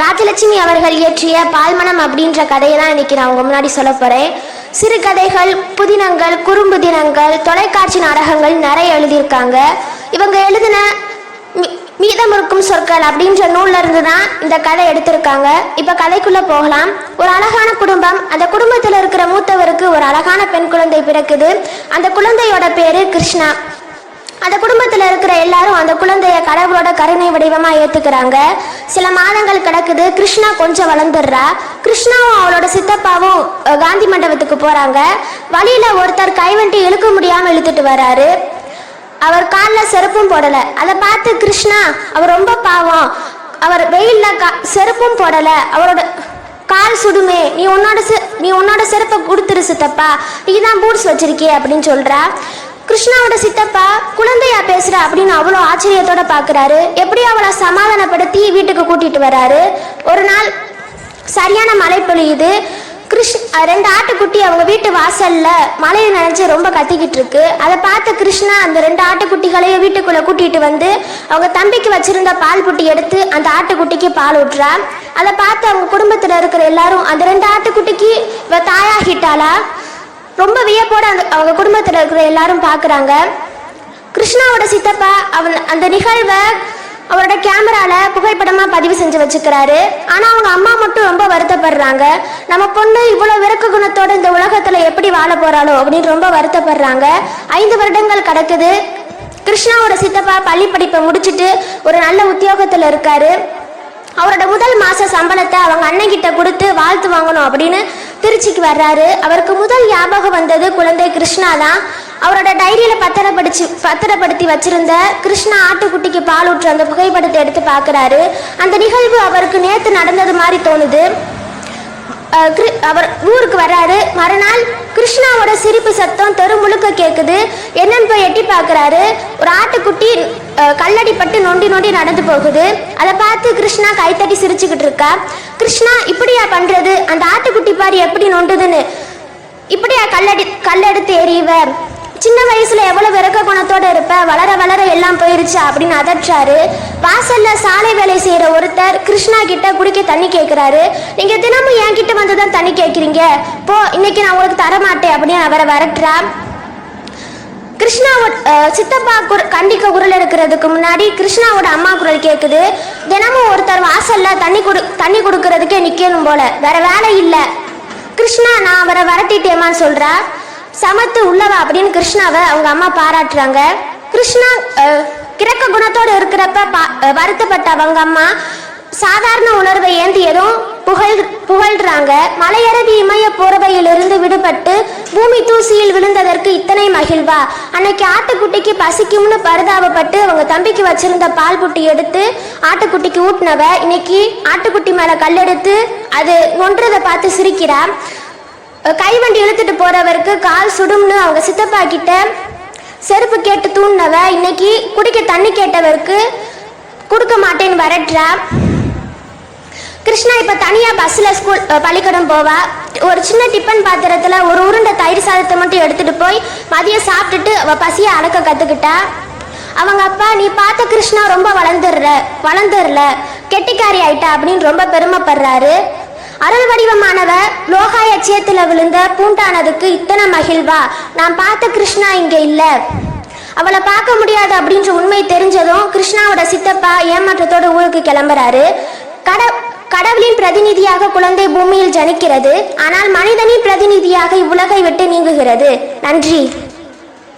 ராஜலட்சுமி அவர்கள் இயற்றிய பால்மணம் அப்படின்ற கதையை தான் இன்னைக்கு நான் உங்க முன்னாடி சொல்ல போறேன். சிறுகதைகள், புதினங்கள், குறும்புதினங்கள், தொலைக்காட்சி நாடகங்கள் நிறைய எழுதியிருக்காங்க. இவங்க எழுதின மீதம் இருக்கும் சொற்கள் அப்படின்ற நூல்ல இருந்து தான் இந்த கதை எடுத்திருக்காங்க. இப்ப கதைக்குள்ள போகலாம். ஒரு அழகான குடும்பம். அந்த குடும்பத்தில் இருக்கிற மூத்தவருக்கு ஒரு அழகான பெண் குழந்தை பிறக்குது. அந்த குழந்தையோட பேரு கிருஷ்ணா. அந்த குடும்பத்தில் இருக்கிற எல்லாரும் அந்த குழந்தைய கடவுளோட கருணை வடிவமா ஏத்துக்கிறாங்க. சில மாதங்கள் கிடக்குது. கிருஷ்ணா கொஞ்சம் வளர்ந்துடுறா. கிருஷ்ணாவும் அவளோட சித்தப்பாவும் காந்தி மண்டபத்துக்கு போறாங்க. வழியில ஒருத்தர் கைவண்டி இழுக்க முடியாம இழுத்துட்டு வராரு. அவர் காலில் செருப்பும் போடல. அதை பார்த்து கிருஷ்ணா, அவர் ரொம்ப பாவம், அவர் வெயில்ல செருப்பும் போடல, அவரோட கால் சுடுமே, நீ உன்னோட செருப்பை கொடுத்துரு சித்தப்பா, நீ தான் பூட்ஸ் வச்சிருக்கிய அப்படின்னு சொல்றா. கிருஷ்ணாவோட சித்தப்பா குழந்தையா பேசுற அப்படின்னு அவ்வளோ ஆச்சரியத்தோட பாக்குறாரு. எப்படி அவளை சமாதானப்படுத்தி வீட்டுக்கு கூட்டிட்டு வராரு. ஒரு நாள் சரியான மழை பொழியுது. ரெண்டு ஆட்டுக்குட்டி அவங்க வீட்டு வாசல்ல மழையை நினைச்சு ரொம்ப கத்திக்கிட்டு இருக்கு. அதை பார்த்த கிருஷ்ணா அந்த ரெண்டு ஆட்டுக்குட்டிகளையும் வீட்டுக்குள்ள கூட்டிட்டு வந்து அவங்க தம்பிக்கு வச்சிருந்த பால் புட்டி எடுத்து அந்த ஆட்டுக்குட்டிக்கு பால் ஊட்டுறா. அதை பார்த்து அவங்க குடும்பத்துல இருக்கிற எல்லாரும் அந்த ரெண்டு ஆட்டுக்குட்டிக்கு இவ தாயாகிட்டாளா ரொம்ப வியப்போட அவங்க குடும்பத்துல இருக்கிற எல்லாரும் பாக்குறாங்க. கிருஷ்ணாவோட சித்தப்பா அந்த நிகழ்வை அவரோட கேமரால புகைப்படமா பதிவு செஞ்சு வச்சுக்கிறாரு. ஆனா அவங்க அம்மா மட்டும் ரொம்ப வருத்தப்படுறாங்க. நம்ம பொண்ணு இவ்வளவு விரக்க குணத்தோட இந்த உலகத்துல எப்படி வாழ போறாளோ அப்படின்னு ரொம்ப வருத்தப்படுறாங்க. 5 வருடங்கள் கிடக்குது. கிருஷ்ணாவோட சித்தப்பா பள்ளி படிப்பை முடிச்சுட்டு ஒரு நல்ல உத்தியோகத்துல இருக்காரு. அவரோட முதல் மாச சம்பளத்தை அவங்க அண்ணன் கிட்ட கொடுத்து வாழ்த்து வாங்கணும் அப்படின்னு திருச்சிக்கு வர்றாரு. அவருக்கு முதல் ஞாபகம் வந்தது குழந்தை கிருஷ்ணா தான். அவரோட டைரியில பத்திரப்படுத்தி வச்சிருந்த கிருஷ்ணா ஆட்டுக்குட்டிக்கு பால் ஊற்ற அந்த புகைப்படத்தை எடுத்து பார்க்கிறாரு. அந்த நிகழ்வு அவருக்கு நேத்து நடந்தது மாதிரி தோணுது. அவர் ஊருக்கு வர்றாரு. மறுநாள் கிருஷ்ணாவோட சிரிப்பு சத்தம் தெரு முழுக்க கேட்குது. என்னன்னு போய் எட்டி பார்க்குறாரு. ஒரு ஆட்டுக்குட்டி கல்லடிப்பட்டு நொண்டி நொண்டி நடந்து போகுது. அதை பார்த்து கிருஷ்ணா கைத்தட்டி சிரிச்சுக்கிட்டு இருக்கா. கிருஷ்ணா, இப்படியா பண்றது, அந்த ஆட்டுக்குட்டி பாரு எப்படி நொண்டுதுன்னு, இப்படியா கல்லெடுத்து எறிவ, சின்ன வயசுல எவ்வளவு விரக்க குணத்தோட இருப்ப, வளர வளர எல்லாம் போயிருச்சா அப்படின்னு அதற்றாரு. வாசல்ல சாலை வேலை செய்யற ஒருத்தர் கிருஷ்ணா கிட்ட குடிக்க தண்ணி கேட்கிறாரு. நீங்க தினமும் என் கிட்ட வந்துதான் தண்ணி கேட்கிறீங்க, போ, இன்னைக்கு நான் உங்களுக்கு தரமாட்டேன் அப்படின்னு அவரை விரட்டுறா. கிருஷ்ணாவோட சித்தப்பா கண்டிக்க குரல் இருக்கிறதுக்கு முன்னாடி கிருஷ்ணாவோட அம்மா குரல் கேட்குது. தினமும் ஒருத்தர் வாசல்ல தண்ணி கொடுக்கறதுக்கே நிக்கணும் போல, வேற வேலை இல்லை. கிருஷ்ணா, நான் அவரை விரட்டிட்டேமான்னு சொல்றா. சமத்து உள்ளவா அப்படின்னு கிருஷ்ணாவை அவங்க அம்மா பாராட்டுறாங்க. கிருஷ்ணா கிரக்க குணத்தோடு இருக்கிறப்ப வருத்தப்பட்ட அவங்க அம்மா சாதாரண உணர்வை ஏந்தியதும் புகழ்றாங்க. மலையரவி இமய போறவையிலிருந்து விடுபட்டு பூமி தூசியில் விழுந்ததற்கு இத்தனை மகிழ்வா, அன்னைக்கு ஆட்டுக்குட்டிக்கு பசிக்கும்னு பரிதாபப்பட்டு அவங்க தம்பிக்கு வச்சிருந்த பால் புட்டி எடுத்து ஆட்டுக்குட்டிக்கு ஊட்டினவ இன்னைக்கு ஆட்டுக்குட்டி மேல கல்லெடுத்து அது நொன்றதை பார்த்து சிரிக்கிறா. கைவண்டி இழுத்துட்டு போறவருக்கு கால் சுடும்னு அவங்க சித்தப்பா கிட்ட செருப்பு கேட்டு தூண்டினவ இன்னைக்கு குடிக்க தண்ணி கேட்டவருக்கு கொடுக்க மாட்டேன்னு வரட்டுறா. கிருஷ்ணா இப்ப தனியா பஸ்ல பள்ளிக்கூடம் போவா. ஒரு சின்ன டிஃபன் பாத்திரத்துல ஒரு உருண்டை தயிர் சாதத்தை மட்டும் எடுத்துட்டு போய் மதியம் சாப்பிட்டுட்டு அவ பசிய அடக்க கத்துக்கிட்டா. அவங்க அப்பா, நீ பார்த்த கிருஷ்ணா ரொம்ப வளர்ந்துடல, கெட்டிக்காரி ஆயிட்டா அப்படின்னு ரொம்ப பெருமைப்படுறாரு. அருள் வடிவமானவ லோகாய சேத்துல விழுந்த பூண்டானதுக்கு இத்தனை மகிழ்வா, நான் பார்த்த கிருஷ்ணா இங்க இல்ல, அவளை பார்க்க முடியாது அப்படின்ற உண்மை தெரிஞ்சதும் கிருஷ்ணாவோட சித்தப்பா ஏமாற்றத்தோட ஊருக்கு கிளம்புறாரு. கடவுளின் பிரதிநிதியாக குழந்தை பூமியில் ஜனிக்கிறது, ஆனால் மனிதனின் பிரதிநிதியாக இவ்வுலகை விட்டு நீங்குகிறது. நன்றி.